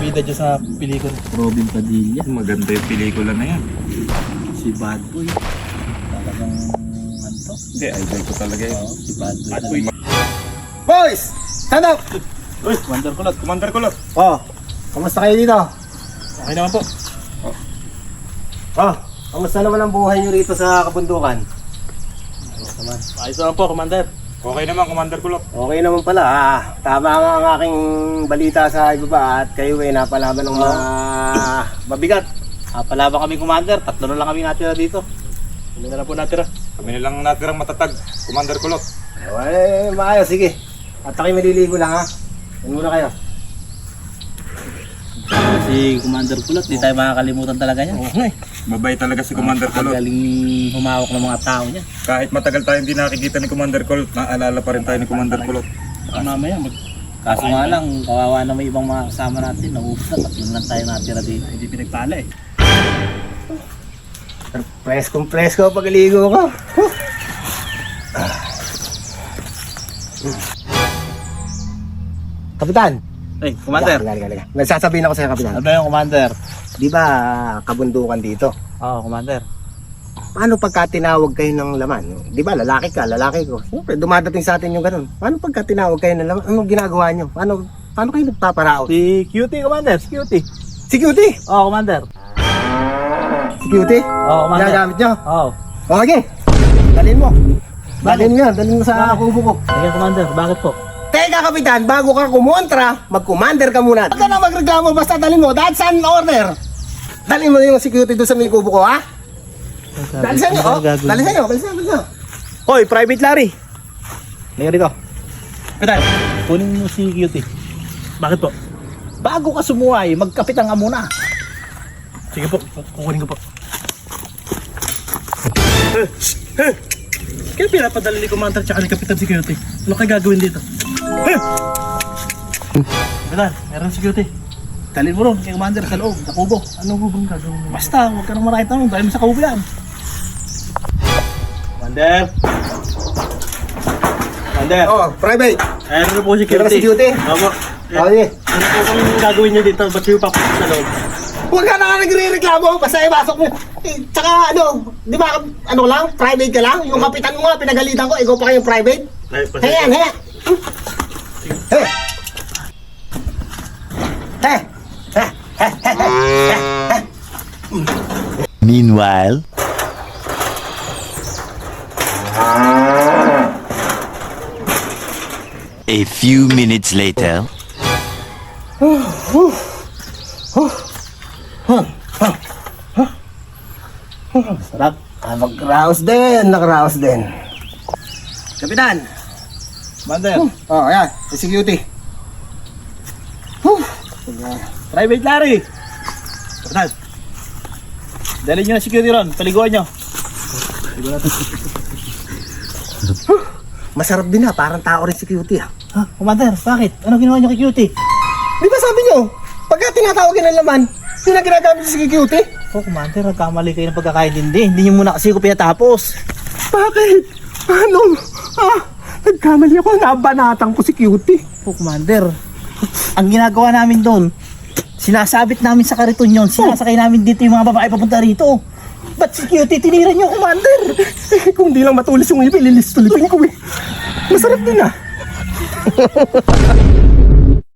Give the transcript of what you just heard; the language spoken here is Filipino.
bida dyan sa pelikula. Robin Padilla. Maganda yung pelikula na yan. Si Bad Boy. Talagang ano to? Hindi, idol ko talaga yun. Oo, si Bad Boy. Bad Boy. Boys! Stand up! Uy, Commander Kulot. Commander Kulot. Oh, kamusta kayo dito? Okay naman po. Oh, kamusta naman ang buhay nyo rito sa kabundukan? Ayos naman po, Commander. Okay naman, Commander Kulot. Okay naman pala. Tama nga ang aking balita sa ibaba at kayo ay napalaban ng mga mabigat. Palaban kami, Commander. 3 na lang kami natira dito. Hindi na lang po natira. Kami nilang natirang matatag, Commander Kulot. Eh, maayos, sige. At ako'y maliligo lang ha. Yan muna kayo. Si Commander Kulot, di tayo makakalimutan talaga niya. Oo nga eh. Mabay talaga si Commander Ang Kulot. galing humawak ng mga tao niya. Kahit matagal tayo hindi nakikita ni Commander Kulot, naalala pa rin tayo ni Commander Kulot. Mamaya, Kaso nga lang, kawawa na may ibang mga kasama natin. Naubos na, 3 lang tayo natira dito. hindi pinagpala eh. Presko pagaligo ko. Kapitan! Hey, Commander. Halika. Nagsasabihin ako sa'yo, Kapitan. Ano ba yung Commander? Di ba kabundukan dito? Oo, Commander. Paano pagka tinawag kayo ng laman? Di ba lalaki ka, lalaki ko. Siyempre dumadating sa atin yung ganun. Paano pagka tinawag kayo ng laman? Anong ginagawa nyo? Paano kayo nagpaparaot? Si Cutie, Commander. Si Cutie. Si Cutie! Oo, Commander. Si Cutie? Oo, Commander. Ginagamit nyo? Oo. Okay. Dalhin mo. Dalhin mo sa kubo ko. Sige, Commander. Bakit po? Teka, Kapitan, bago ka kumontra, mag-commander ka muna. Huwag ka na magreklamo, basta dalhin mo. That's an order. Dalhin mo yung security doon sa may kubo ko, ha? Dalhin sa inyo, oh. Dalhin sa inyo. Hoy, Private Larry. Ngayon dito. Kapitan, kunin mo si Cutie. Bakit po? Bago ka sumuway, magkapitan ka muna. Sige po, kukunin ko po. Kaya pinapadala ni Commander tsaka ni Kapitan Security. Ano kayo gagawin dito? Kapitan, meron security. Dalhin mo ron kay Commander sa loob, sa kubo. Ano po bang gagawin mo? Basta, huwag ka nang maraming tanong. Dahil mo sa kubo yan. Commander! Commander! Oh, private. Meron po Meron security. security? Opo. Okay. Ano po kung gagawin nyo dito? Ba't kayo papasok sa loob? Huwag ka na nagre-reklamo, basta ipasok mo. Eh, tsaka di ba, lang, private ka lang? Yung kapitan mo nga, pinagalitan ko, ikaw pa kayong private? Ayan, he. He. Meanwhile, a few minutes later. Sarap. Mag-raos din, nakaraos din. Kapitan. Commander, Oh, ayan, security. Private Larry. Kapitan, dalhin nyo na security ron. Paliguan nyo. Masarap din ha, parang tao rin security ha. Ha? Commander, bakit? Ano ginawa nyo kay Cutie? Di ba sabi nyo, pagka tinatawagin ng laman, yun ang ginagamit sa security? Oh, Commander, nagkamali kayo ng pagkakaintindi. Hindi nyo muna kasi ko pinatapos. Bakit? Paano? Nagkamali ako, nabanatan ko si Cutie. Oh, Commander, ang ginagawa namin doon, sinasabit namin sa kariton yun, sinasakay namin dito yung mga babae papunta rito. Ba't si Cutie tinira nyo, Commander? Kung di lang matulis yung ipin, lilis tulipin ko eh. Masarap din ah.